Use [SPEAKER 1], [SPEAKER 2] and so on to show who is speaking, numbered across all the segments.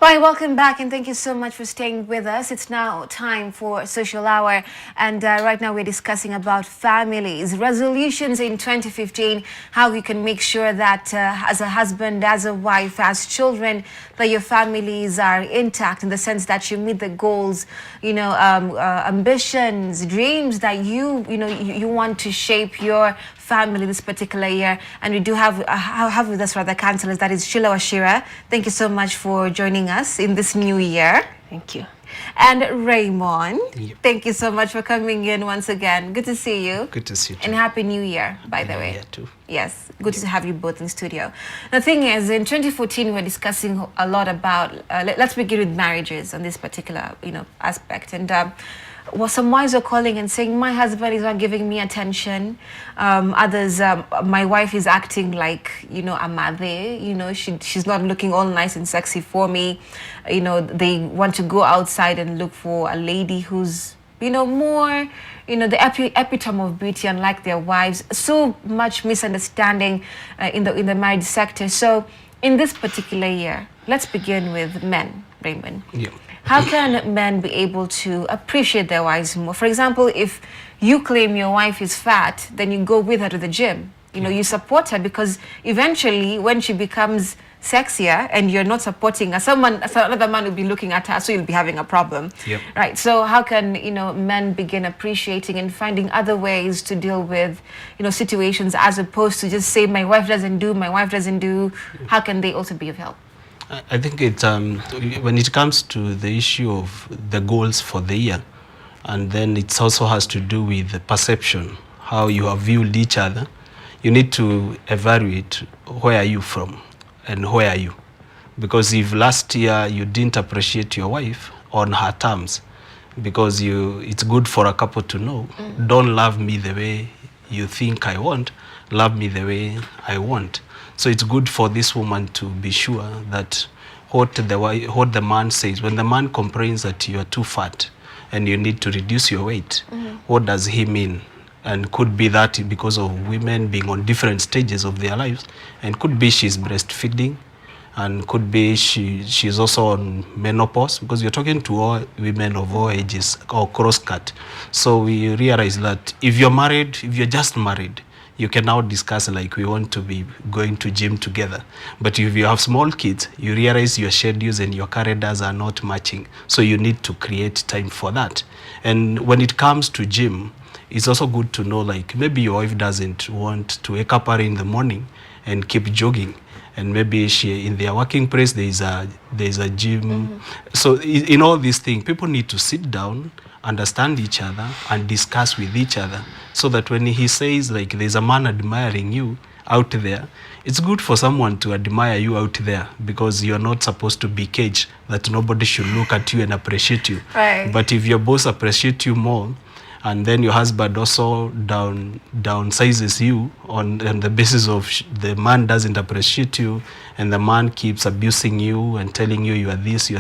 [SPEAKER 1] Right, welcome back and thank you so much for staying with us. It's now time for Social Hour and right now we're discussing about families, resolutions in 2015, how you can make sure that as a husband, as a wife, as children, that your families are intact in the sense that you meet the goals, ambitions, dreams that you want to shape your family this particular year. And we do have with us rather counselors, that is Sheila Washira. Thank you so much for joining us in this new year.
[SPEAKER 2] Thank you.
[SPEAKER 1] And Raymond,
[SPEAKER 3] Yep.
[SPEAKER 1] Thank you so much for coming in once again. Good to see you.
[SPEAKER 3] Good to see you too.
[SPEAKER 1] And Happy New Year, by the way.
[SPEAKER 3] Yeah, too.
[SPEAKER 1] Yes, good to have you both in studio. The thing is, in 2014, we're discussing a lot about, let's begin with marriages on this particular, aspect. And some wives are calling and saying, my husband is not giving me attention. Others, my wife is acting like, a mother, she's not looking all nice and sexy for me. They want to go outside and look for a lady who's, more, the epitome of beauty, unlike their wives. So much misunderstanding in the marriage sector. So in this particular year, let's begin with men, Raymond.
[SPEAKER 3] Yeah.
[SPEAKER 1] How can men be able to appreciate their wives more? For example, if you claim your wife is fat, then you go with her to the gym. You support her because eventually when she becomes sexier and you're not supporting her, another man will be looking at her, so you'll be having a problem.
[SPEAKER 3] Yep.
[SPEAKER 1] Right. So how can, men begin appreciating and finding other ways to deal with, situations as opposed to just say, my wife doesn't do. How can they also be of help?
[SPEAKER 3] I think it's when it comes to the issue of the goals for the year, and then it also has to do with the perception, how you have viewed each other. You need to evaluate where are you from and where are you. Because if last year you didn't appreciate your wife on her terms, because it's good for a couple to know, don't love me the way you think I want, love me the way I want. So it's good for this woman to be sure that what the man says, when the man complains that you are too fat and you need to reduce your weight, what does he mean? And could be that because of women being on different stages of their lives, and could be she's breastfeeding, and could be she's also on menopause, because you're talking to all women of all ages or cross-cut. So we realize that if you're married, if you're just married, you can now discuss like we want to be going to gym together. But if you have small kids, you realize your schedules and your calendars are not matching. So you need to create time for that. And when it comes to gym, it's also good to know like maybe your wife doesn't want to wake up early in the morning and keep jogging. And maybe in their working place, there's a gym. So in all these things, people need to sit down, understand each other, and discuss with each other, so that when he says like there's a man admiring you out there, it's good for someone to admire you out there, because you're not supposed to be caged, that nobody should look at you and appreciate you.
[SPEAKER 1] Right.
[SPEAKER 3] But if your boss appreciates you more, and then your husband also downsizes you on the basis of the man doesn't appreciate you, and the man keeps abusing you and telling you are this,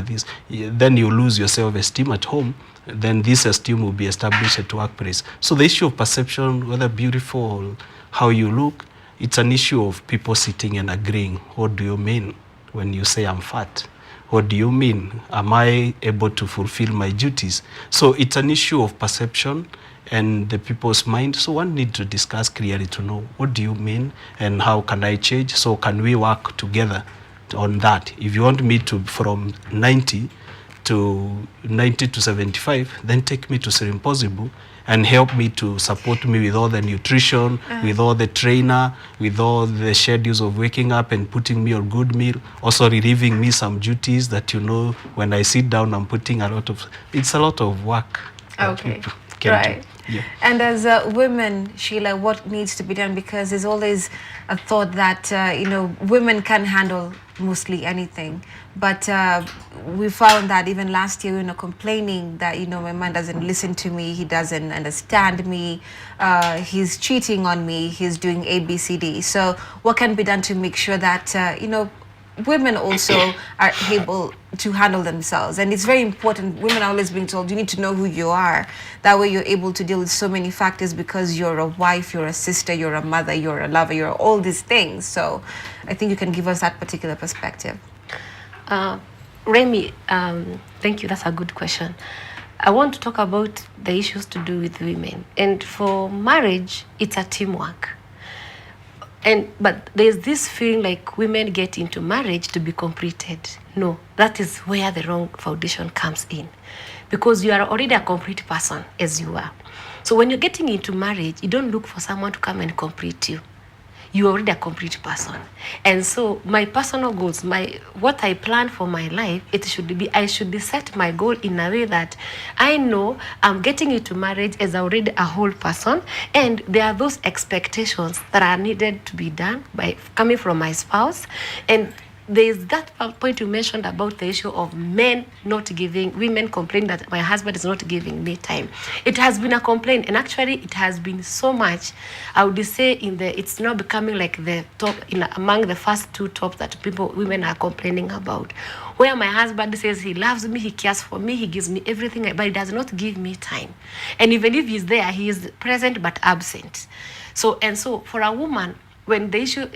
[SPEAKER 3] then you lose your self-esteem at home. Then this esteem will be established at workplace. So the issue of perception, whether beautiful or how you look, it's an issue of people sitting and agreeing. What do you mean when you say I'm fat? What do you mean? Am I able to fulfill my duties? So it's an issue of perception and the people's mind. So one needs to discuss clearly to know, what do you mean and how can I change? So can we work together on that? If you want me to from 90 to 75, then take me to Sir Impossible and help me to support me with all the nutrition, with all the trainer, with all the schedules of waking up and putting me on good meal, also relieving me some duties that, when I sit down, I'm putting it's a lot of work.
[SPEAKER 1] Okay,
[SPEAKER 3] right. Yeah.
[SPEAKER 1] And as women, Sheila, what needs to be done? Because there's always a thought that, women can handle mostly anything. But we found that even last year, complaining that, my man doesn't listen to me, he doesn't understand me, he's cheating on me, he's doing A, B, C, D. So what can be done to make sure that, women also are able to handle themselves? And it's very important. Women are always being told, you need to know who you are. That way you're able to deal with so many factors, because you're a wife, you're a sister, you're a mother, you're a lover, you're all these things. So I think you can give us that particular perspective.
[SPEAKER 2] Remy, thank you. That's a good question. I want to talk about the issues to do with women. And for marriage, it's a teamwork. But there's this feeling like women get into marriage to be completed. No, that is where the wrong foundation comes in. Because you are already a complete person as you are. So when you're getting into marriage, you don't look for someone to come and complete you. You're already a complete person. And so my personal goals, what I plan for my life, I should set my goal in a way that I know I'm getting into marriage as already a whole person, and there are those expectations that are needed to be done by coming from my spouse. And there's that point you mentioned about the issue of women complaining that my husband is not giving me time. It has been a complaint, and actually it has been so much. I would say it's now becoming like the top among the first two tops that women are complaining about. Where my husband says he loves me, he cares for me, he gives me everything, but he does not give me time. And even if he's there, he is present but absent. So for a woman, when the issue,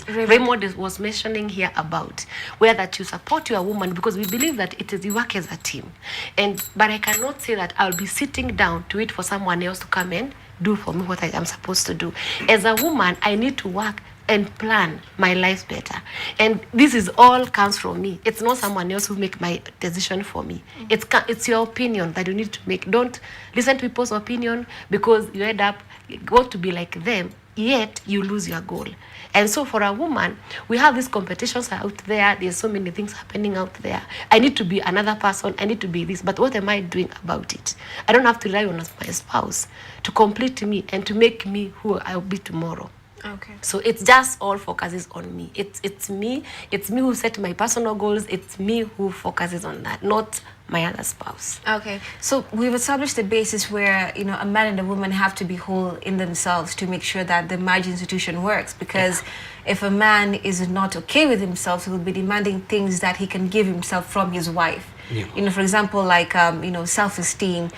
[SPEAKER 2] Raymond was mentioning here about where that you support your woman, because we believe that you work as a team. But I cannot say that I'll be sitting down to wait for someone else to come and do for me what I am supposed to do. As a woman, I need to work and plan my life better. And this is all comes from me. It's not someone else who make my decision for me. It's your opinion that you need to make. Don't listen to people's opinion, because you end up want to be like them, yet you lose your goal. And so for a woman, we have these competitions out there. There's so many things happening out there. I need to be another person. I need to be this. But what am I doing about it? I don't have to rely on my spouse to complete me and to make me who I'll be tomorrow.
[SPEAKER 1] Okay.
[SPEAKER 2] So it's just all focuses on me. It's me who set my personal goals. It's me who focuses on that, not my other spouse.
[SPEAKER 1] Okay. So we've established the basis where, a man and a woman have to be whole in themselves to make sure that the marriage institution works. Because if a man is not okay with himself, he will be demanding things that he can give himself from his wife.
[SPEAKER 3] Yeah.
[SPEAKER 1] For example, like, self-esteem.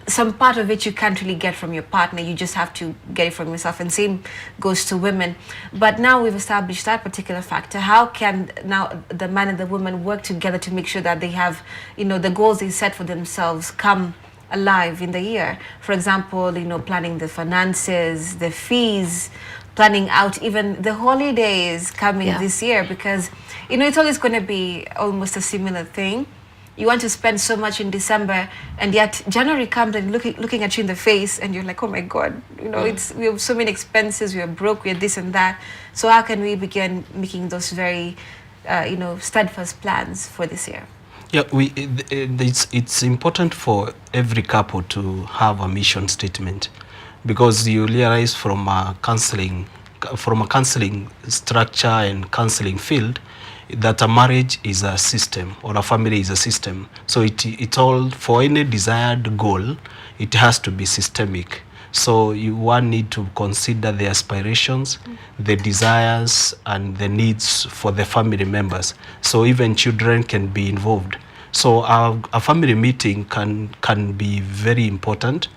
[SPEAKER 1] Some part of it you can't really get from your partner. You just have to get it from yourself. And same goes to women. But now we've established that particular factor. How can now the man and the woman work together to make sure that they have, the goals they set for themselves come alive in the year? For example, planning the finances, the fees, planning out even the holidays coming this year. Because, it's always going to be almost a similar thing. You want to spend so much in December, and yet January comes and looking at you in the face, and you're like, oh my God, we have so many expenses, we are broke, we are this and that. So how can we begin making those very, steadfast plans for this year?
[SPEAKER 3] Yeah, it's important for every couple to have a mission statement, because you realize from a counseling structure and counseling field, that a marriage is a system, or a family is a system. So it all, for any desired goal, it has to be systemic. So one need to consider the aspirations, the desires, and the needs for the family members. So even children can be involved. So a family meeting can be very important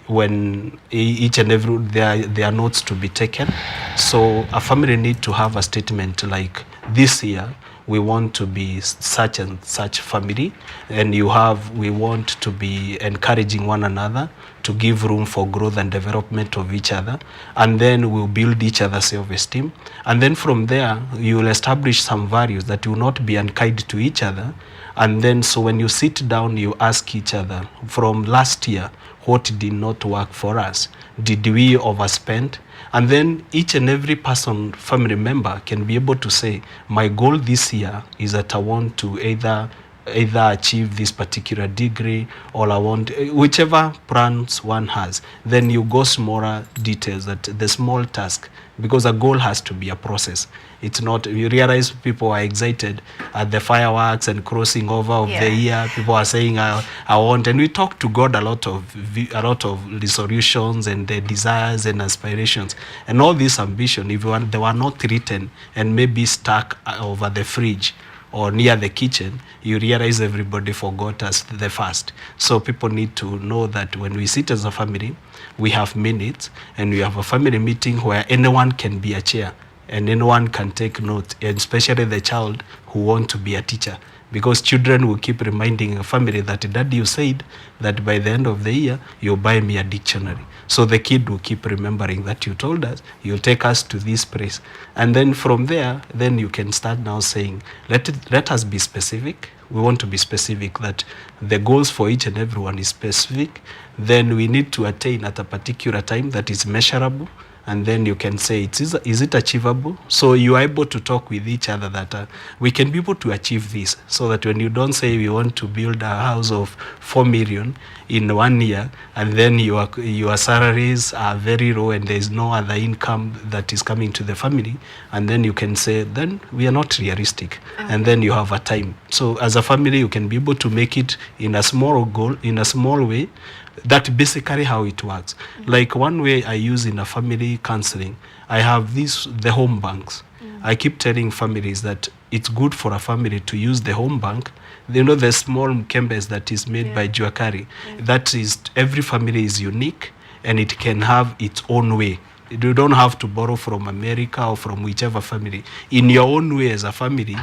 [SPEAKER 3] when each and every there are notes to be taken. So a family need to have a statement like, this year we want to be such and such family, and we want to be encouraging one another, to give room for growth and development of each other, and then we'll build each other's self-esteem. And then from there, you will establish some values that will not be unkind to each other. And then, so when you sit down, you ask each other, from last year, what did not work for us? Did we overspend? And then each and every person, family member, can be able to say, my goal this year is that I want to either achieve this particular degree, or I want, whichever plans one has. Then you go smaller details, that the small task, because a goal has to be a process. It's not, you realize people are excited at the fireworks and crossing over of the year. People are saying, I want, and we talk to God a lot of resolutions and the desires and aspirations. And all this ambition, if they were not written and maybe stuck over the fridge or near the kitchen, you realize everybody forgot us the first. So people need to know that when we sit as a family, we have minutes, and we have a family meeting where anyone can be a chair. and anyone can take note, and especially the child who want to be a teacher. Because children will keep reminding a family that, Dad, you said that by the end of the year, you'll buy me a dictionary. So the kid will keep remembering that you told us, you'll take us to this place. And then from there, then you can start now saying, let us be specific. We want to be specific that the goals for each and everyone is specific. Then we need to attain at a particular time that is measurable. And then you can say, is it achievable? So you are able to talk with each other that we can be able to achieve this, so that when you don't say we want to build a house of 4 million in 1 year, and then your salaries are very low and there is no other income that is coming to the family, and then you can say, then we are not realistic. And then you have a time. So as a family, you can be able to make it in a small goal, in a small way. That's basically how it works. Like one way I use in a family counseling, I have the home banks. I keep telling families that it's good for a family to use the home bank. You know, the small mkembes that is made by Juakari. That is, every family is unique and it can have its own way. You don't have to borrow from America or from whichever family. In your own way as a family,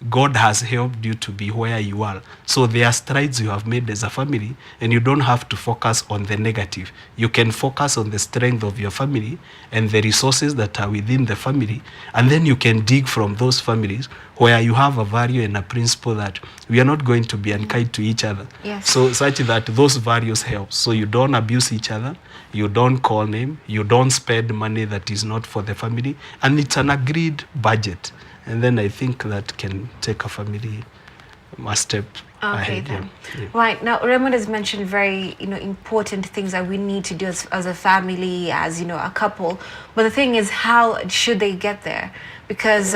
[SPEAKER 3] God has helped you to be where you are. So there are strides you have made as a family, and you don't have to focus on the negative. You can focus on the strength of your family and the resources that are within the family, and then you can dig from those families where you have a value and a principle that we are not going to be unkind to each other.
[SPEAKER 1] Yes.
[SPEAKER 3] So such that those values help. So you don't abuse each other, you don't call name, you don't spend money that is not for the family, and it's an agreed budget. And then I think that can take a family a step ahead.
[SPEAKER 1] Then.
[SPEAKER 3] Yeah.
[SPEAKER 1] Right. Now, Raymond has mentioned very, important things that we need to do as a family, as, a couple. But the thing is, how should they get there? Because,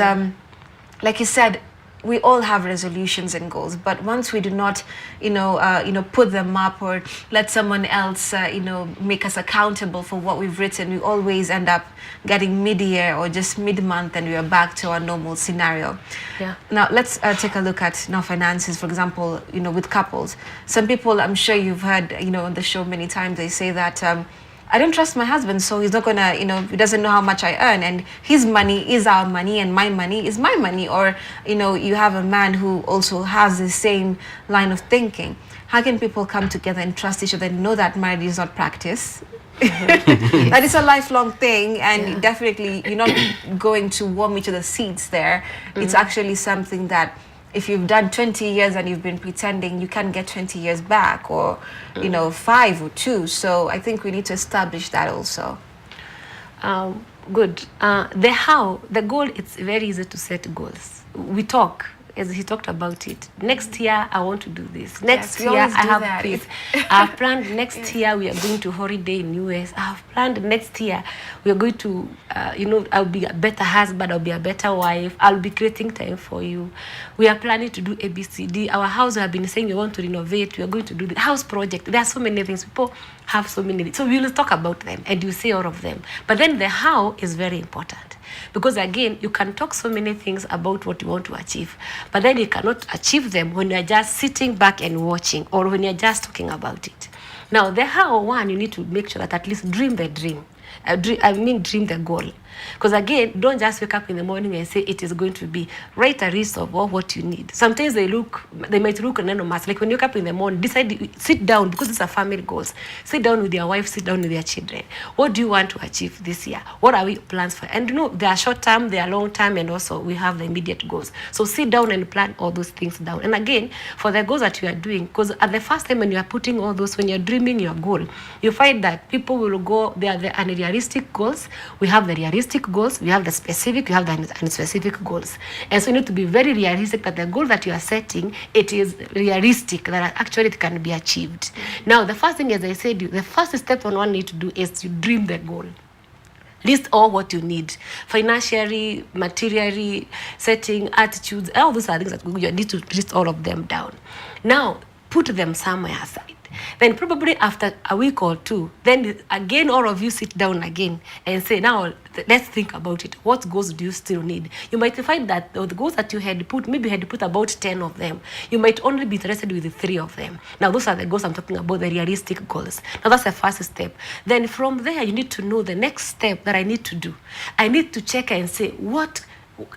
[SPEAKER 1] like you said, we all have resolutions and goals, but once we do not, put them up or let someone else, make us accountable for what we've written, we always end up getting mid-year or just mid-month and we are back to our normal scenario.
[SPEAKER 2] Yeah.
[SPEAKER 1] Now, let's take a look at finances, for example, with couples. Some people, I'm sure you've heard, on the show many times, they say that, I don't trust my husband, so he's not gonna, he doesn't know how much I earn, and his money is our money and my money is my money. Or, you have a man who also has the same line of thinking. How can people come together and trust each other and know that marriage is not practice? That is a lifelong thing, and definitely you're not going to warm each other's seats there. It's actually something that, if you've done 20 years and you've been pretending, you can get 20 years back, or 5 or 2. So I think we need to establish that also.
[SPEAKER 2] Good. The goal, it's very easy to set goals. We talk, as he talked about it. Next year, I want to do this. Next year, I have this. I have planned next year, we are going to holiday in US. I have planned next year, we are going to, I'll be a better husband, I'll be a better wife, I'll be creating time for you. We are planning to do ABCD. Our house, we have been saying we want to renovate, we are going to do the house project. There are so many things. People have so many. So we will talk about them and you say all of them. But then the how is very important. Because again, you can talk so many things about what you want to achieve, but then you cannot achieve them when you're just sitting back and watching, or when you're just talking about it. Now, the how one, you need to make sure that at least dream the dream. Dream the goal. Because again, don't just wake up in the morning and say it is going to be. Write a list of all what you need. Sometimes they might look anonymous. Like when you wake up in the morning, sit down, because it's a family goals. Sit down with your wife, sit down with your children. What do you want to achieve this year? What are your plans for? And they are short term, they are long term, and also we have the immediate goals. So sit down and plan all those things down. And again, for the goals that you are doing, because at the first time when you are putting all those, when you're dreaming your goal, you find that people will go, they are the unrealistic goals. We have the realistic goals, we have the specific, we have the unspecific goals. And so you need to be very realistic that the goal that you are setting, it is realistic, that actually it can be achieved. Now, the first thing, as I said, the first step one need to do is to dream the goal. List all what you need, financially, materially, setting, attitudes, all those are things that you need to list all of them down. Now, put them somewhere aside. Then probably after a week or two, then again all of you sit down again and say, now let's think about it. What goals do you still need? You might find that the goals that you had put, maybe you had put about 10 of them. You might only be interested with the 3 of them. Now those are the goals I'm talking about, the realistic goals. Now that's the first step. Then from there, you need to know the next step that I need to do. I need to check and say,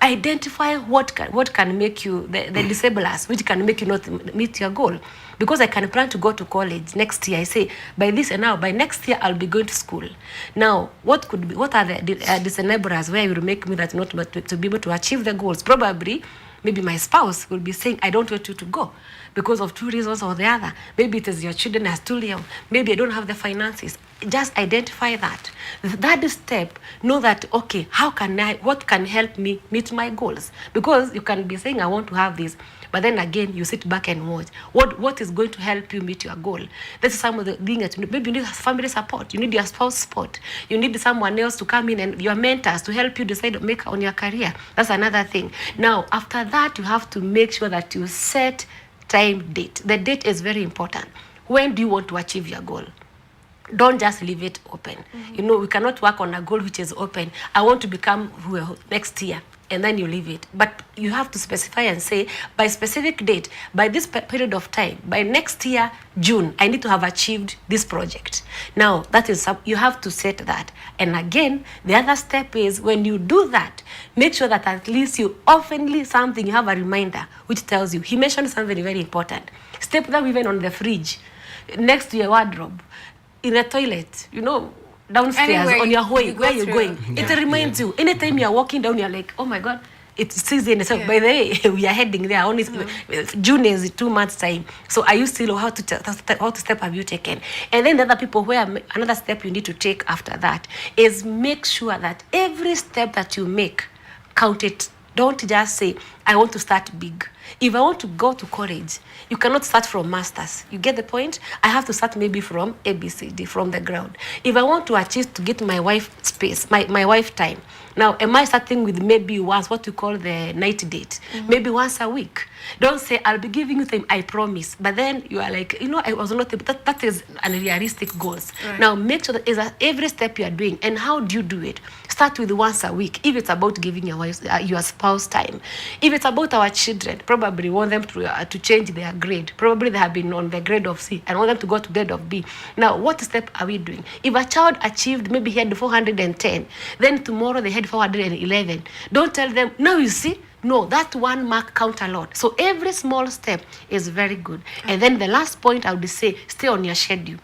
[SPEAKER 2] identify what can make you the disableers, which can make you not meet your goal. Because I can plan to go to college next year. I say by this and now by next year I'll be going to school. Now what are the disableers where you will make me that not to be able to achieve the goals? Probably maybe my spouse will be saying, I don't want you to go because of 2 reasons or the other. Maybe it is your children are still young. Maybe I don't have the finances. Just identify that. That step, know that, okay, what can help me meet my goals? Because you can be saying, I want to have this, but then again, you sit back and watch. What is going to help you meet your goal? This is some of the things that maybe you need family support. You need your spouse support. You need someone else to come in and your mentors to help you decide make on your career. That's another thing. Now, after that, you have to make sure that you set time, date. The date is very important. When do you want to achieve your goal? Don't just leave it open. You know, we cannot work on a goal which is open. I want to become next year, and then you leave it. But you have to specify and say, by specific date, by this period of time, by next year, June, I need to have achieved this project. Now, that is, you have to set that. And again, the other step is when you do that, make sure that at least you oftenly you have a reminder which tells you. He mentioned something very important. Step them even on the fridge, next to your wardrobe, in a toilet, you know, downstairs, anywhere on your way, where you're going. It reminds you. Anytime you're walking down, you're like, oh my God, it's season. So by the way, we are heading there. Only June is 2 months time. So are you still, how step have you taken? And then the other people, another step you need to take after that is make sure that every step that you make, count it. Don't just say, I want to start big. If I want to go to college, you cannot start from masters. You get the point? I have to start maybe from ABCD, from the ground. If I want to achieve to get my wife space, my wife time. Now, am I starting with maybe once, what you call the night date? Maybe once a week. Don't say, I'll be giving you time, I promise. But then you are like, you know, I was not, that is unrealistic goals. Right. Now, make sure that is every step you are doing. And how do you do it? Start with once a week. If it's about giving your wife, your spouse time. If it's about our children, probably want them to change their grade. Probably they have been on the grade of C and want them to go to grade of B. Now, what step are we doing? If a child achieved, maybe he had 410, then tomorrow they had 411. Don't tell them, now you see, no, that 1 mark count a lot. So every small step is very good. And then the last point I would say, stay on your schedule.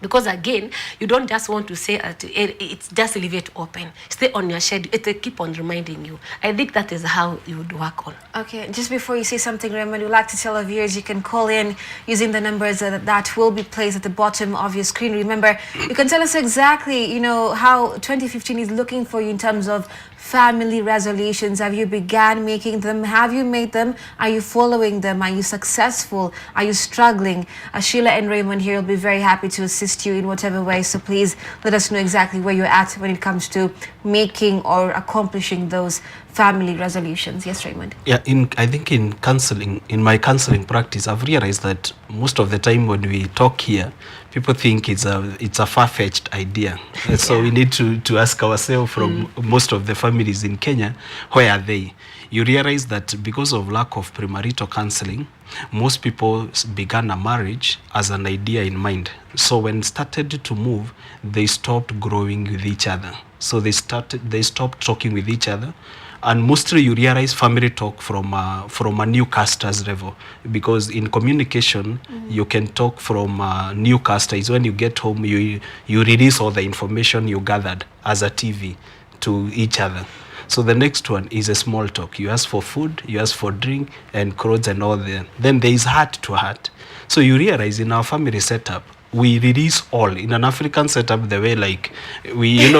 [SPEAKER 2] Because again, you don't just want to say it's just leave it open. Stay on your schedule. It will keep on reminding you. I think that is how you would work on. Okay, just before you say something, Raymond, we'd like to tell our viewers you can call in using the numbers that will be placed at the bottom of your screen. Remember, you can tell us exactly, you know, how 2015 is looking for you in terms of family resolutions. Have you began making them? Have you made them? Are you following them? Are you successful? Are you struggling? Sheila and Raymond here will be very happy to assist you in whatever way. So please let us know exactly where you're at when it comes to making or accomplishing those family resolutions. Yes, Raymond? Yeah,
[SPEAKER 3] I think in my counseling practice, I've realized that most of the time when we talk here, people think it's a far-fetched idea. So we need to ask ourselves from most of the families in Kenya, where are they? You realize that because of lack of premarital counseling, most people began a marriage as an idea in mind. So when started to move, they stopped growing with each other. So they stopped talking with each other. And mostly you realize family talk from a newcaster's level, because in communication you can talk from newcaster. Is when you get home, you release all the information you gathered as a TV to each other. So the next one is a small talk. You ask for food, you ask for drink and clothes and all that. Then there is heart to heart. So you realize in our family setup, we release all. In an African setup, the way like we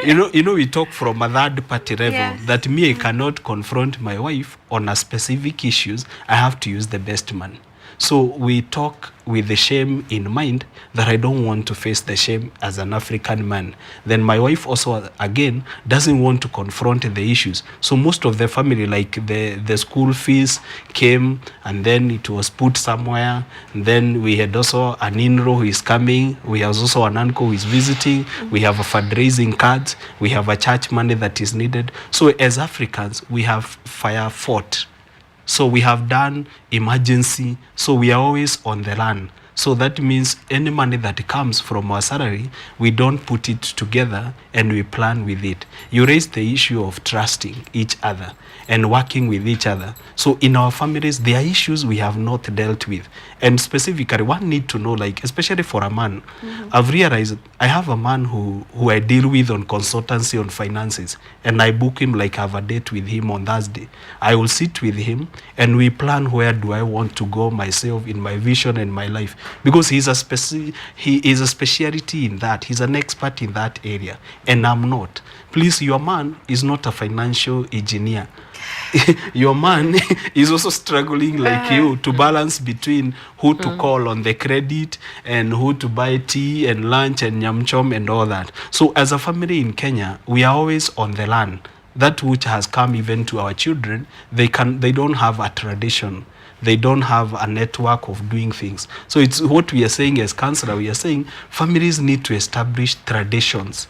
[SPEAKER 3] we talk from a third party level. That me, I cannot confront my wife on a specific issues. I have to use the best man. So we talk with the shame in mind that I don't want to face the shame as an African man. Then my wife also, again, doesn't want to confront the issues. So most of the family, like the school fees came and then it was put somewhere. And then we had also an in-law who is coming. We have also an uncle who is visiting. We have a fundraising card. We have a church money that is needed. So as Africans, we have fire fought. So we have done emergency. So we are always on the run. So that means any money that comes from our salary, we don't put it together and we plan with it. You raised the issue of trusting each other and working with each other. So in our families, there are issues we have not dealt with. And specifically, one need to know, like, especially for a man, I've realized I have a man who I deal with on consultancy on finances. And I book him, like I have a date with him on Thursday. I will sit with him and we plan where do I want to go myself in my vision and my life. Because he is a speciality in that. He's an expert in that area. And I'm not. Please, your man is not a financial engineer. Your man is also struggling like you to balance between who to call on the credit and who to buy tea and lunch and nyamchom and all that. So as a family in Kenya, we are always on the land. That which has come even to our children, they don't have a tradition. They don't have a network of doing things. So it's what we are saying as counselor. We are saying families need to establish traditions.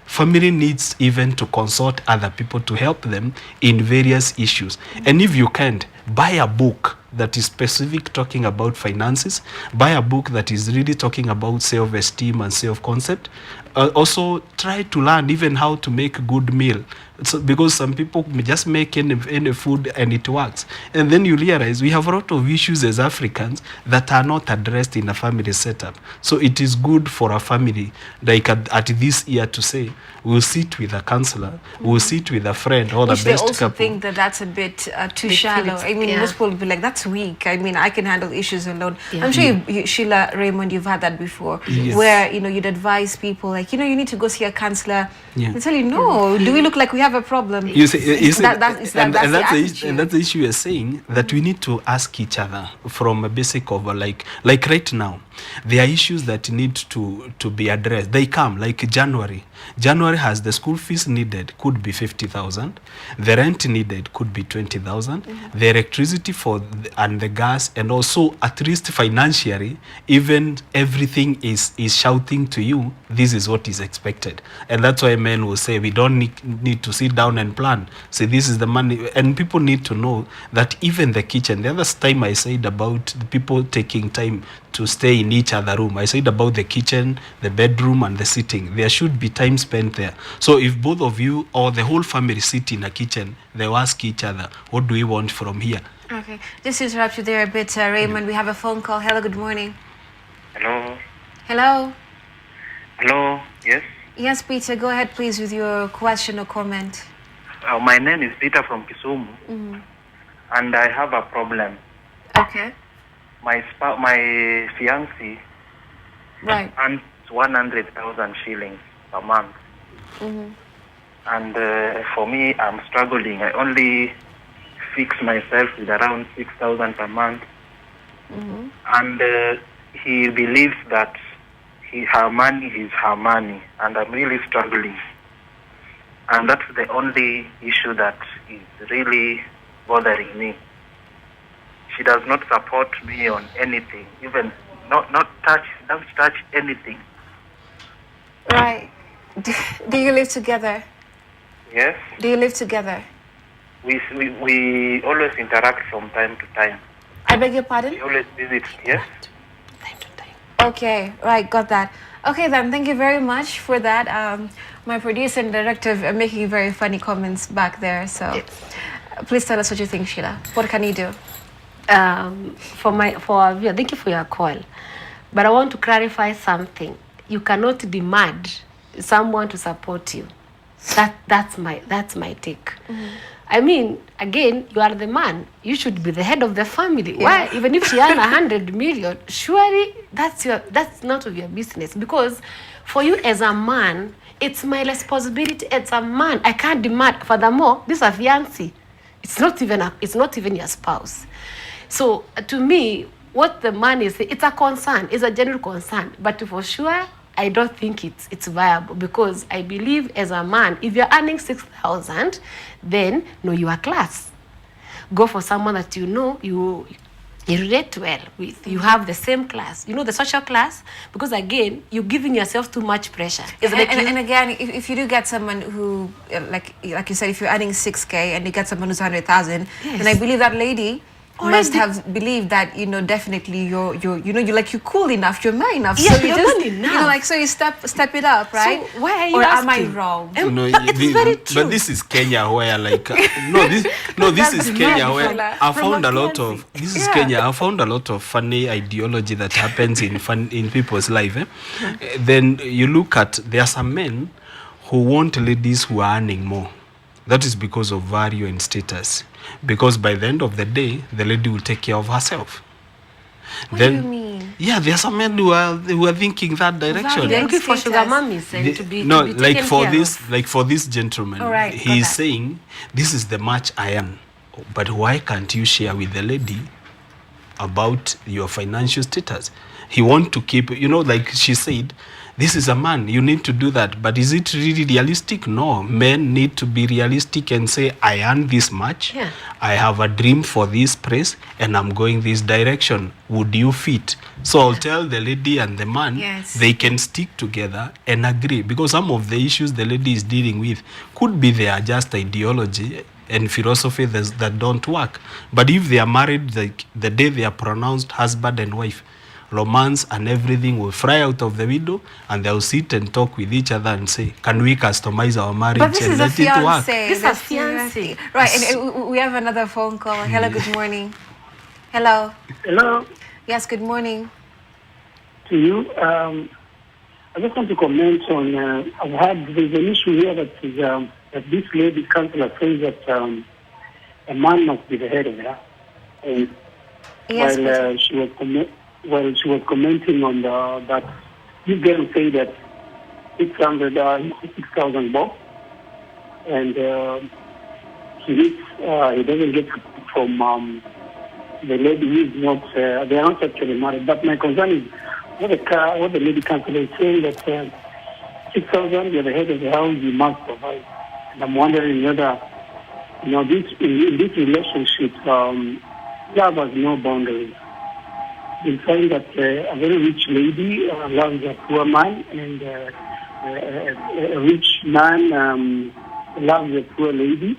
[SPEAKER 3] Family needs even to consult other people to help them in various issues. And if you can't, buy a book that is specific talking about finances. Buy a book that is really talking about self-esteem and self-concept. Also, try to learn even how to make a good meal. So, because some people just make any food and it works. And then you realize we have a lot of issues as Africans that are not addressed in a family setup. So it is good for a family, like at this year, to say, we'll sit with a counselor, we'll sit with a friend, or
[SPEAKER 1] Which
[SPEAKER 3] the best
[SPEAKER 1] they also
[SPEAKER 3] couple.
[SPEAKER 1] think that that's a bit too shallow. I mean, most people will be like, that's weak. I mean, I can handle issues alone.
[SPEAKER 2] Yeah.
[SPEAKER 1] I'm sure you, Sheila, Raymond, you've had that before, where, you'd advise people, like, you need to go see a counselor. They tell you, no, do we look like we have a problem?
[SPEAKER 3] You see,
[SPEAKER 1] That's
[SPEAKER 3] the issue you're saying, that we need to ask each other from a basic of like right now, there are issues that need to be addressed. They come like January. January has the school fees needed could be 50,000, the rent needed could be 20,000, the electricity and the gas, and also at least financially, even everything is shouting to you, this is what is expected. And that's why men will say we don't need to sit down and plan. Say this is the money, and people need to know that even the kitchen. The other time I said about the people taking time to stay in each other room. I said about the kitchen, the bedroom, and the sitting. There should be time spent there. So if both of you or the whole family sit in a kitchen, they'll ask each other, what do we want from here?
[SPEAKER 1] Okay, just to interrupt you there a bit, Raymond, we have a phone call. Hello, good morning.
[SPEAKER 4] Hello.
[SPEAKER 1] Hello.
[SPEAKER 4] Hello. Yes.
[SPEAKER 1] Yes, Peter, go ahead, please, with your question or comment.
[SPEAKER 4] My name is Peter from Kisumu, and I have a problem.
[SPEAKER 1] Okay.
[SPEAKER 4] My fiancé earns 100,000 shillings per month, and for me, I'm struggling. I only fix myself with around 6,000 per month, and he believes that her money is her money, and I'm really struggling. And that's the only issue that is really bothering me. She does not support me on anything, even not touch anything.
[SPEAKER 1] Right. Do you live together?
[SPEAKER 4] Yes.
[SPEAKER 1] Do you live together?
[SPEAKER 4] We always interact from time to time.
[SPEAKER 1] I beg your pardon?
[SPEAKER 4] We always visit. Yes.
[SPEAKER 1] Okay, right, got that. Okay then, thank you very much for that. My producer and director are making very funny comments back there, so please tell us what you think, Sheila. What can you do?
[SPEAKER 2] For our viewer, thank you for your call. But I want to clarify something. You cannot demand someone to support you. That's my take. I mean, again, you are the man. You should be the head of the family. Yeah. Why? Even if she earns 100 million, surely that's not of your business. Because for you as a man, it's my responsibility as a man. I can't demand. Furthermore, this is a fiancé. It's not even your spouse. So to me, what the man is saying, it's a concern, it's a general concern, but for sure, I don't think it's viable, because I believe as a man, if you're earning 6,000, then know your class. Go for someone that you know you relate well with. You have the same class, you know, the social class, because again, you're giving yourself too much pressure.
[SPEAKER 1] And again, if you do get someone who, like you said, if you're earning 6K and you get someone who's 100,000,
[SPEAKER 2] Yes.
[SPEAKER 1] then I believe that lady
[SPEAKER 2] Already.
[SPEAKER 1] must have believed that, you know, definitely you're cool enough, you're man enough.
[SPEAKER 2] Yeah,
[SPEAKER 1] so you
[SPEAKER 2] you're
[SPEAKER 1] just,
[SPEAKER 2] man
[SPEAKER 1] you
[SPEAKER 2] enough.
[SPEAKER 1] know, like, so you step it up, right?
[SPEAKER 2] So why are you
[SPEAKER 1] or
[SPEAKER 2] asking?
[SPEAKER 1] am I wrong?
[SPEAKER 3] No,
[SPEAKER 2] But it's very true.
[SPEAKER 3] But this is Kenya where like this is Kenya where I found a lot of Kenya. I found a lot of funny ideology that happens in people's life. Then you look at, there are some men who want ladies who are earning more. That is because of value and status. Because by the end of the day, the lady will take care of herself.
[SPEAKER 1] What do you mean?
[SPEAKER 3] Yeah, there are some men who are thinking that direction.
[SPEAKER 2] They're looking for
[SPEAKER 1] Status.
[SPEAKER 2] sugar mummies and to be
[SPEAKER 3] No,
[SPEAKER 2] to be
[SPEAKER 3] like
[SPEAKER 2] taken
[SPEAKER 3] for
[SPEAKER 2] care
[SPEAKER 3] this,
[SPEAKER 2] of.
[SPEAKER 3] like for this gentleman,
[SPEAKER 1] All right,
[SPEAKER 3] he is
[SPEAKER 1] got that.
[SPEAKER 3] saying, this is the much I earn, but why can't you share with the lady about your financial status? He want to keep, you know, like she said, this is a man, you need to do that. But is it really realistic? No, men need to be realistic and say, I earn this much,
[SPEAKER 2] Yeah.
[SPEAKER 3] I have a dream for this place, and I'm going this direction. Would you fit? So I'll tell the lady and the man,
[SPEAKER 1] Yes.
[SPEAKER 3] they can stick together and agree. Because some of the issues the lady is dealing with could be they are just ideology and philosophy that don't work. But if they are married, like the day they are pronounced husband and wife, romance and everything will fly out of the window, and they'll sit and talk with each other and say, can we customize our marriage
[SPEAKER 1] But this
[SPEAKER 3] and
[SPEAKER 1] is a
[SPEAKER 3] let it work?
[SPEAKER 1] fiance.
[SPEAKER 2] This is a
[SPEAKER 1] That's
[SPEAKER 2] fiance.
[SPEAKER 1] Right, and we have another phone call. Hello, good morning. Hello.
[SPEAKER 5] Hello
[SPEAKER 1] Yes, good morning.
[SPEAKER 5] to you. I just want to comment on, there's an issue here that is, that this lady counselor says that a man must be the head of her. And
[SPEAKER 1] Yes,
[SPEAKER 5] while she was commenting on that, this girl said that 6,000 bob, and he doesn't get it from the lady who is not, they are not actually married. But my concern is what the lady counselor is saying, that 6,000, you're the head of the house, you must provide. And I'm wondering whether, you know, in this relationship, love has no boundaries. We find that a very rich lady loves a poor man, and a rich man loves a poor lady.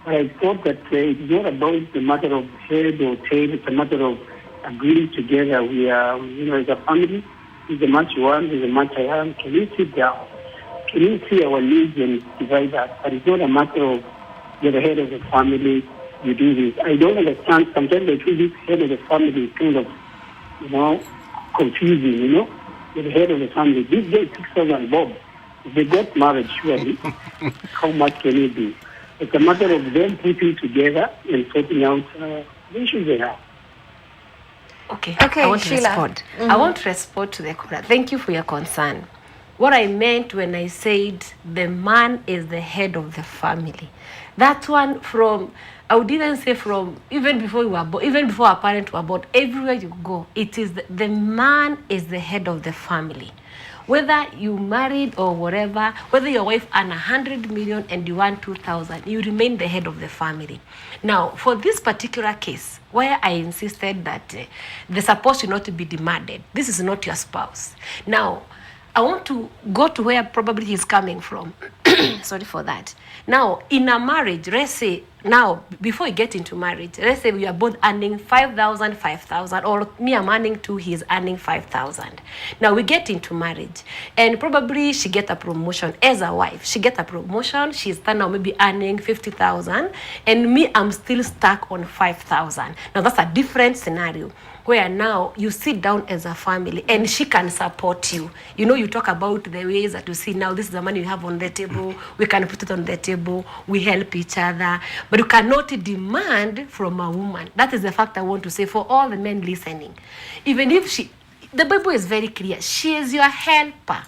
[SPEAKER 5] But I thought that it's not about the matter of head or tail, it's a matter of agreeing together. We are, you know, as a family, is the much you want, is the much I am. Can we sit down? Can we see our needs and divide that? But it's not a matter of you're the head of the family, you do this. I don't understand. Sometimes I feel this head of the family is kind of, you know, confusing, you know. You're the head of the family. This guy is 6,000 bob. If they got married, surely, how much can you do? It's a matter of them putting together and sorting out the issues they have.
[SPEAKER 2] Okay,
[SPEAKER 1] Okay,
[SPEAKER 2] I want to
[SPEAKER 1] Sheila.
[SPEAKER 2] respond. I want to respond to the caller. Thank you for your concern. What I meant when I said the man is the head of the family, that one from, I would even say from even before you were born, even before our parents were born, everywhere you go, it is the man is the head of the family. Whether you married or whatever, whether your wife earn 100 million and you want 2,000, you remain the head of the family. Now, for this particular case, where I insisted that the support should not be demanded, this is not your spouse. Now, I want to go to where probably he's coming from. Sorry for that. Now, in a marriage, let's say, now, before you get into marriage, let's say we are both earning 5,000, 5,000, or me, I'm earning 2, he's earning 5,000. Now, we get into marriage, and probably she get a promotion as a wife. She get a promotion, she's now maybe earning 50,000, and me, I'm still stuck on 5,000. Now, that's a different scenario, where now you sit down as a family and she can support you. You know, you talk about the ways that you see now, this is the money you have on the table, we can put it on the table, we help each other, but you cannot demand from a woman. That is the fact I want to say for all the men listening. Even if the Bible is very clear, she is your helper.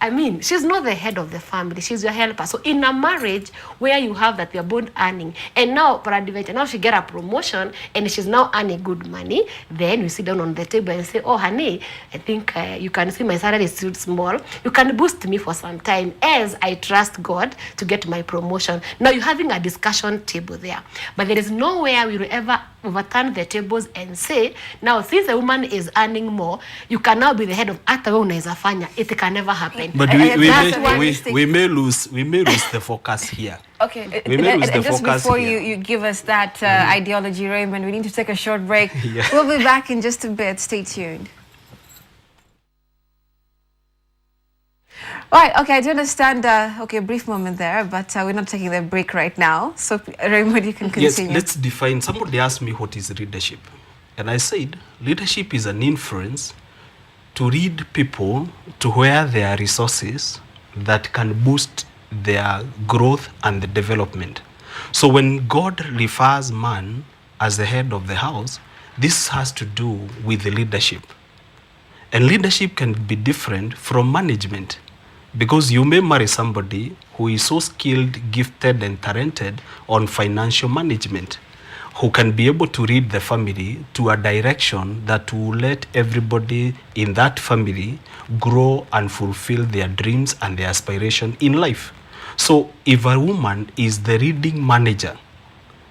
[SPEAKER 2] I mean, she's not the head of the family. She's your helper. So in a marriage where you have that you're both earning, and now now she get a promotion and she's now earning good money, then we sit down on the table and say, oh, honey, I think you can see my salary is still small. You can boost me for some time as I trust God to get my promotion. Now you're having a discussion table there. But there is nowhere we will ever overturn the tables and say, now since a woman is earning more, you can now be the head of hata wewe unaweza fanya. It can never happen.
[SPEAKER 3] But we may lose the focus here.
[SPEAKER 1] Okay,
[SPEAKER 3] we may lose the
[SPEAKER 1] just
[SPEAKER 3] focus
[SPEAKER 1] before
[SPEAKER 3] here.
[SPEAKER 1] you give us that ideology, Raymond, we need to take a short break.
[SPEAKER 3] Yeah.
[SPEAKER 1] We'll be back in just a bit. Stay tuned. All right, okay, I do understand, okay, a brief moment there, but we're not taking the break right now. So, Raymond, you can continue.
[SPEAKER 3] Yes, let's define. Somebody asked me what is leadership. And I said, leadership is an influence to lead people to where there are resources that can boost their growth and the development. So when God refers man as the head of the house, this has to do with the leadership. And leadership can be different from management, because you may marry somebody who is so skilled, gifted, and talented on financial management, who can be able to lead the family to a direction that will let everybody in that family grow and fulfill their dreams and their aspiration in life. So if a woman is the leading manager,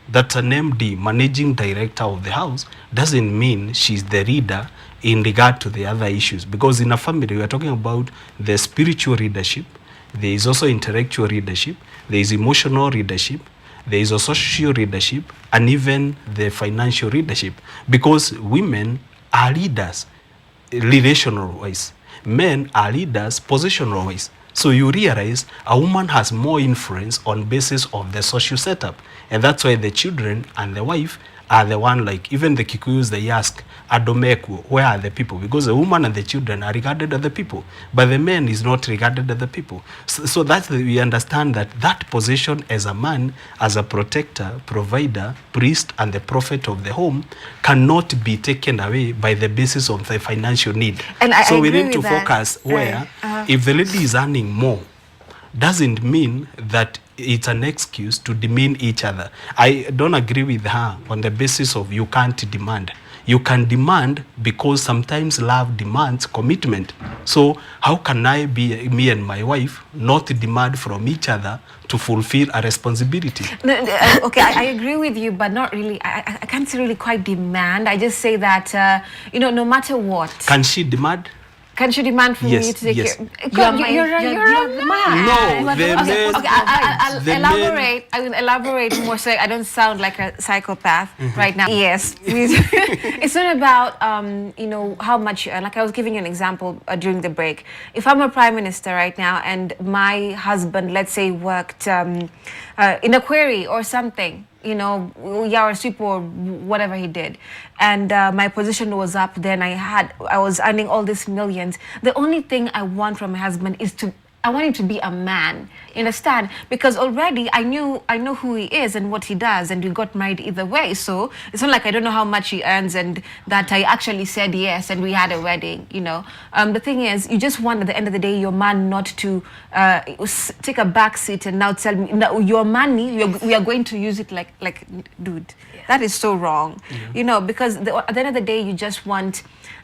[SPEAKER 3] that's an MD, managing director of the house, doesn't mean she's the leader in regard to the other issues. Because in a family, we are talking about the spiritual leadership, there is also intellectual leadership, there is emotional leadership, there is a social leadership, and even the financial leadership. Because women are leaders relational-wise. Men are leaders positional-wise. So you realize a woman has more influence on basis of the social setup. And that's why the children and the wife are the one, like even the Kikuyus, they ask, Adomeku, where are the people? Because the woman and the children are regarded as the people, but the man is not regarded as the people. So that we understand that that position as a man, as a protector, provider, priest, and the prophet of the home cannot be taken away by the basis of the financial need.
[SPEAKER 1] And
[SPEAKER 3] so we need to focus where if the lady is earning more, doesn't mean that it's an excuse to demean each other. I don't agree with her on the basis of you can't demand. You can demand because sometimes love demands commitment. So how can I be, me and my wife, not demand from each other to fulfill a responsibility?
[SPEAKER 1] Okay, I agree with you, but not really. I can't really quite demand. I just say that, no matter what.
[SPEAKER 3] Can she demand?
[SPEAKER 1] Can she demand from you to take care? You're the man.
[SPEAKER 3] No,
[SPEAKER 1] I'll elaborate. I will elaborate more so I don't sound like a psychopath right now. Yes, please. It's not about how much. Like I was giving you an example during the break. If I'm a prime minister right now and my husband, let's say, worked in a quarry or something, Yara Sweep or whatever he did, and my position was up, then I was earning all these millions. The only thing I want from my husband is I want him to be a man, you understand? Because already I know who he is and what he does, and we got married either way. So it's not like I don't know how much he earns and that I actually said yes and we had a wedding, The thing is, you just want at the end of the day your man not to take a back seat and now tell me, no, your money, we are going to use it like dude, that is so wrong, because at the end of the day you just want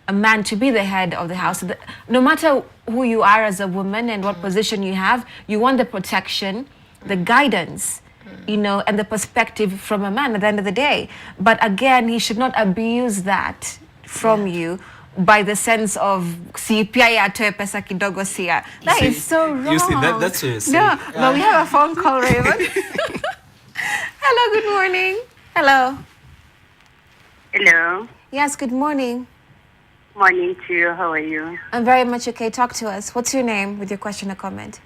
[SPEAKER 1] a man to be the head of the house. No matter who you are as a woman and what position you have, you want the protection, the guidance, and the perspective from a man at the end of the day. But again, he should not abuse that from you by the sense of pesa kidogo sia. That is so wrong.
[SPEAKER 3] You see, that's what you're saying.
[SPEAKER 1] No, but we have a phone call, Raymond. Hello, good morning. Hello.
[SPEAKER 6] Hello.
[SPEAKER 1] Yes, good morning.
[SPEAKER 6] Morning to you. How are you?
[SPEAKER 1] I'm very much okay. Talk to us. What's your name with your question or comment?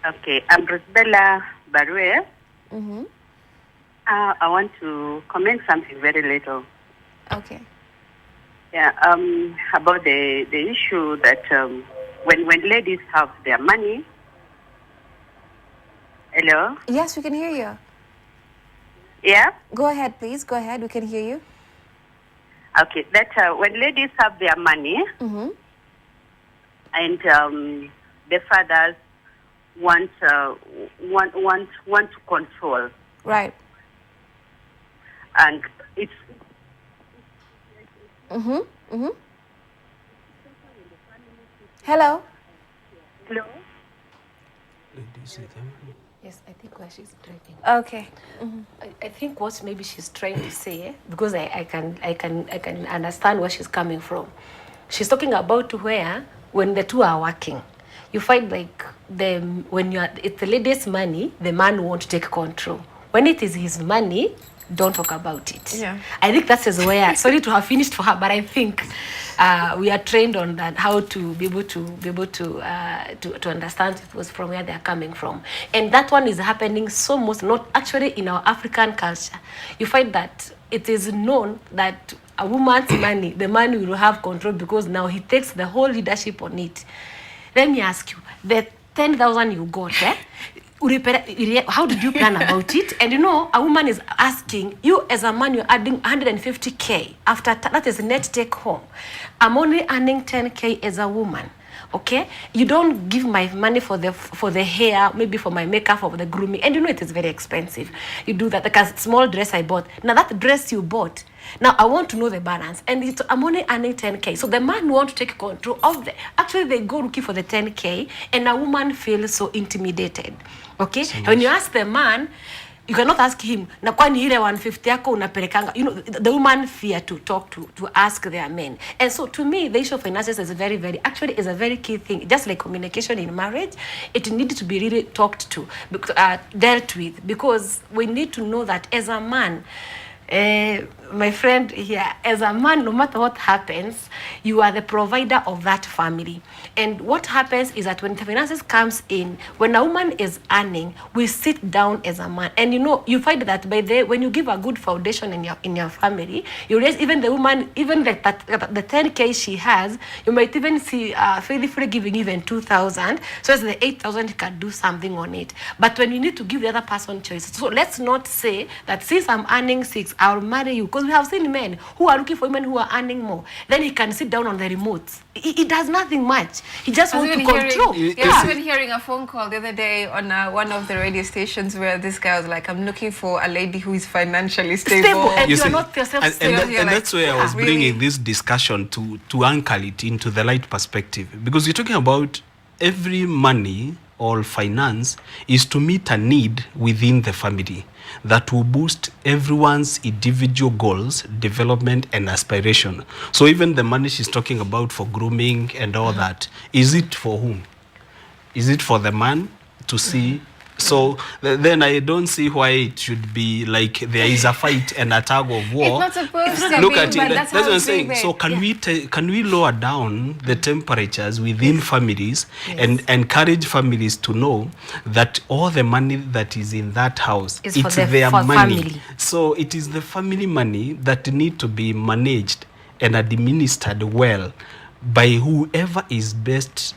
[SPEAKER 6] Okay, I'm Rosbella Barue. I want to comment something very little.
[SPEAKER 1] Okay.
[SPEAKER 6] Yeah, about the issue that when ladies have their money. Hello?
[SPEAKER 1] Yes, we can hear you.
[SPEAKER 6] Yeah?
[SPEAKER 1] Go ahead, please. Go ahead. We can hear you.
[SPEAKER 6] Okay, that when ladies have their money and the fathers want to control.
[SPEAKER 1] Right.
[SPEAKER 6] And it's
[SPEAKER 1] Hello.
[SPEAKER 6] Hello?
[SPEAKER 2] Yes, I think where she's driving.
[SPEAKER 1] Okay.
[SPEAKER 2] I think what maybe she's trying to say, because I can understand where she's coming from. She's talking about where when the two are working, you find like when it's the lady's money, the man won't take control. When it is his money, don't talk about it.
[SPEAKER 1] Yeah.
[SPEAKER 2] I think that is where. Sorry to have finished for her, but I think we are trained on that, how to be able to understand it was from where they are coming from, and that one is happening so most not actually in our African culture. You find that it is known that a woman's money, the man will have control because now he takes the whole leadership on it. Let me ask you, the 10,000 you got, how did you plan about it? And you know, a woman is asking you as a man, you're adding 150K after that is net take home. I'm only earning 10K as a woman. Okay, you don't give my money for the hair, maybe for my makeup, for the grooming, and you know it is very expensive. You do that, like a small dress I bought. Now that dress you bought, now I want to know the balance, and I'm only earning 10K. So the man want to take control of actually they go looking for the 10K, and a woman feels so intimidated. Okay, so when you ask the man, you cannot ask him, na kwani ile 150 yako unapelekanga. You know, the woman fear to talk to ask their men. And so to me, the issue of finances is actually is a very key thing. Just like communication in marriage, it needs to be really talked to, dealt with, because we need to know that as a man, my friend here, as a man, no matter what happens, you are the provider of that family. And what happens is that when the finances comes in, when a woman is earning, we sit down as a man, and you know, you find that when you give a good foundation in your family, you realize even the woman, even the 10K she has, you might even see faithfully giving even 2,000, so as the 8,000 you can do something on it. But when you need to give the other person choice, so let's not say that since I'm earning 6, I'll marry you, because we have seen men who are looking for women who are earning more. Then he can sit down on the remote. He does nothing much. He just wants to control.
[SPEAKER 1] I was even hearing a phone call the other day on one of the radio stations where this guy was like, I'm looking for a lady who is financially stable.
[SPEAKER 2] And you're not yourself stable.
[SPEAKER 3] And that's where I was bringing this discussion to anchor it into the right perspective. Because you're talking about every money or finance is to meet a need within the family that will boost everyone's individual goals, development, and aspiration. So even the money she's talking about for grooming and all that, is it for whom? Is it for the man to see? So then I don't see why it should be like there is a fight and a tug of war.
[SPEAKER 1] It's not supposed to
[SPEAKER 3] Look
[SPEAKER 1] be,
[SPEAKER 3] at
[SPEAKER 1] but
[SPEAKER 3] it.
[SPEAKER 1] that's
[SPEAKER 3] what
[SPEAKER 1] how
[SPEAKER 3] I'm saying.
[SPEAKER 1] it's
[SPEAKER 3] So can we lower down the temperatures within families and encourage families to know that all the money that is in that house, it's their money.
[SPEAKER 2] Family.
[SPEAKER 3] So it is the family money that need to be managed and administered well by whoever is best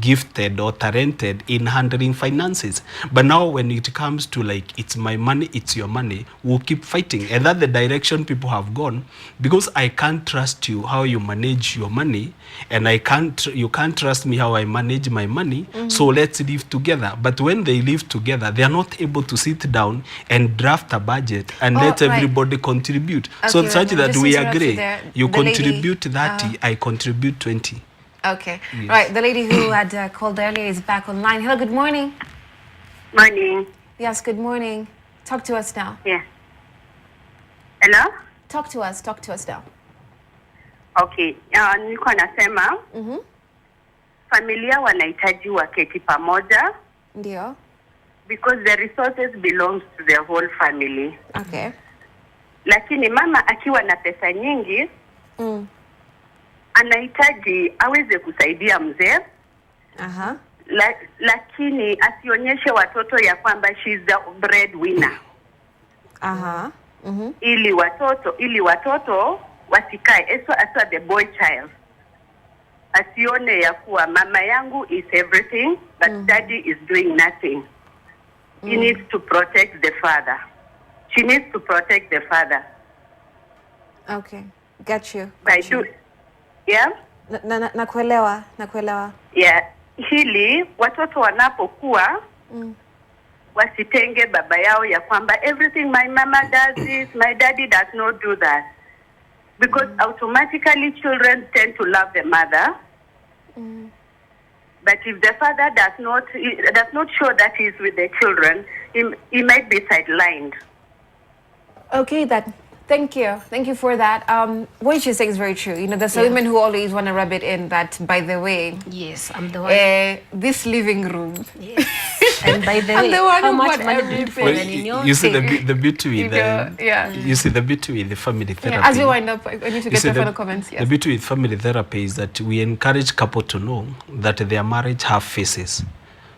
[SPEAKER 3] gifted or talented in handling finances. But now when it comes to like, it's my money, it's your money, we'll keep fighting. And that's the direction people have gone, because I can't trust you how you manage your money, and you can't trust me how I manage my money. So let's live together. But when they live together, they are not able to sit down and draft a budget and let everybody contribute.
[SPEAKER 1] Okay,
[SPEAKER 3] so such that we agree, you contribute 30, I contribute 20.
[SPEAKER 1] Okay.
[SPEAKER 3] Yes.
[SPEAKER 1] Right. The lady who had called earlier is back online. Hello, good morning.
[SPEAKER 6] Morning.
[SPEAKER 1] Yes, good morning. Talk to us now.
[SPEAKER 6] Yeah. Hello?
[SPEAKER 1] Talk to us now.
[SPEAKER 6] Okay. Nilikuwa nasema familia wanahitaji waketi pamoja.
[SPEAKER 1] Ndio.
[SPEAKER 6] Because the resources belongs to the whole family.
[SPEAKER 1] Okay.
[SPEAKER 6] Lakini mama akiwa na pesa nyingi, anahitaji aweze kusaidia mzee. Lakini asionyeshe watoto ya kwamba she's the breadwinner. Ili watoto wasikae as the boy child. Asione ya kuwa mama yangu is everything, but daddy is doing nothing. He needs to protect the father. She needs to protect the father.
[SPEAKER 1] Okay. Got you.
[SPEAKER 6] Yeah?
[SPEAKER 1] Nakuelewa.
[SPEAKER 6] Yeah. hili watoto wanapokuwa wasitenge baba yao ya kwamba everything my mama does this, my daddy does not do that. Because automatically children tend to love the mother. But if the father does not show that he's with the children, he might be sidelined.
[SPEAKER 1] Okay, thank you for that. What you say is very true. You know, there's women who always want to rub it in that, by the way.
[SPEAKER 2] Yes, I'm the one.
[SPEAKER 1] This living room.
[SPEAKER 2] Yes. And by the way, how much money do you for
[SPEAKER 3] you see the beauty with you see the beauty with the family therapy.
[SPEAKER 1] As we wind up, I need to get your final comments. Yes.
[SPEAKER 3] The beauty with family therapy is that we encourage couple to know that their marriage have phases.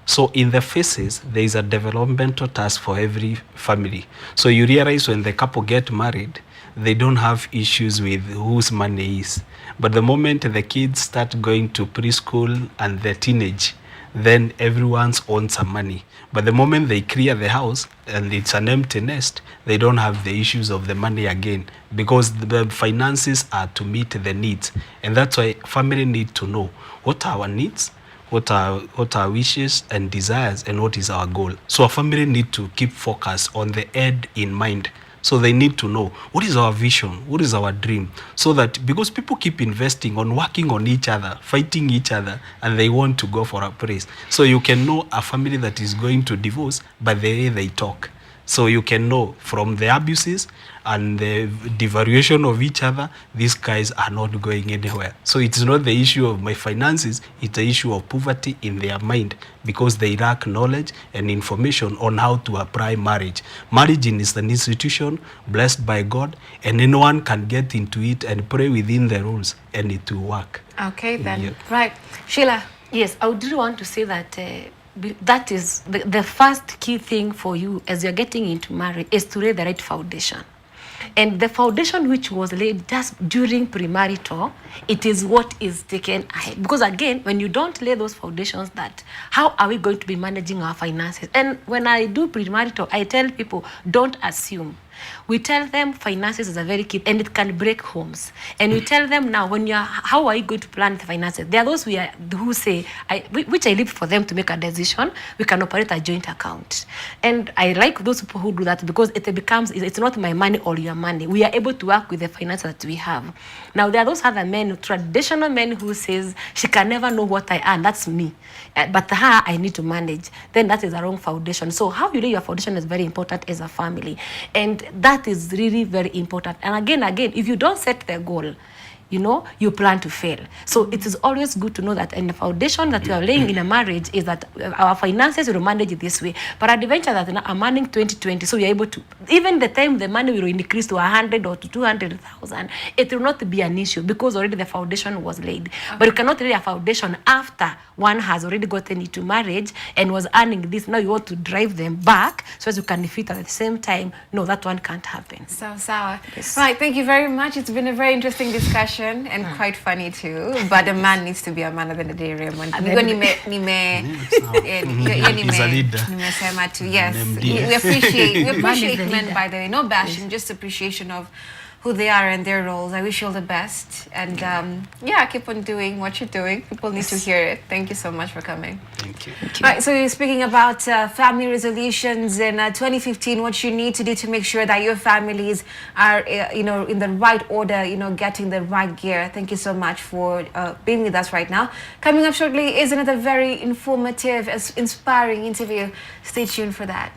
[SPEAKER 3] So in the phases, there is a developmental task for every family. So you realize when the couple get married, they don't have issues with whose money is. But the moment the kids start going to preschool and the teenage, then everyone's owns some money. But the moment they clear the house and it's an empty nest, they don't have the issues of the money again, because the finances are to meet the needs. And that's why family need to know what are our needs, what are wishes and desires, and what is our goal. So a family need to keep focus on the end in mind. So they need to know what is our vision, what is our dream, so that because people keep investing on working on each other, fighting each other, and they want to go for a praise. So you can know a family that is going to divorce by the way they talk. So you can know from the abuses and the devaluation of each other, these guys are not going anywhere. So it's not the issue of my finances, it's the issue of poverty in their mind, because they lack knowledge and information on how to apply marriage. Marriage is an institution blessed by God, and anyone can get into it and pray within the rules, and it will work.
[SPEAKER 1] Okay, then. Right. Sheila.
[SPEAKER 2] Yes, I would really want to say that that is the first key thing for you as you're getting into marriage is to lay the right foundation. And the foundation which was laid just during premarital, it is what is taken ahead. Because again, when you don't lay those foundations, that how are we going to be managing our finances? And when I do premarital, I tell people, don't assume. We tell them finances is a very key, and it can break homes. And we tell them now, how are you going to plan the finances? There are those who say, which I leave for them to make a decision. We can operate a joint account, and I like those people who do that, because it's not my money or your money. We are able to work with the finances that we have. Now there are those other men, traditional men, who says she can never know what I earn. That's me, but her I need to manage. Then that is the wrong foundation. So how you lay your foundation is very important as a family, and that is really very important. And again, if you don't set the goal, you plan to fail. So it is always good to know that in the foundation that you are laying in a marriage is that our finances will manage it this way. But at the venture that I'm earning 2020, so you're able to, even the time the money will increase to 100 or to 200,000, it will not be an issue, because already the foundation was laid. Okay. But you cannot lay a foundation after one has already gotten into marriage and was earning this. Now you want to drive them back so as you can fit at the same time. No, that one can't happen.
[SPEAKER 1] So sour.
[SPEAKER 2] Yes.
[SPEAKER 1] Right, thank you very much. It's been a very interesting discussion. And quite funny too, but a man needs to be a man at the end of the day, Raymond. He's a leader. Yes, we appreciate men, by the way. No bashing, just appreciation of who they are and their roles. I wish you all the best, and keep on doing what you're doing. People need to hear it. Thank you so much for coming.
[SPEAKER 3] Thank you.
[SPEAKER 1] All right, so you're speaking about family resolutions in 2015. What you need to do to make sure that your families are, in the right order, getting the right gear. Thank you so much for being with us right now. Coming up shortly is another very informative, inspiring interview. Stay tuned for that.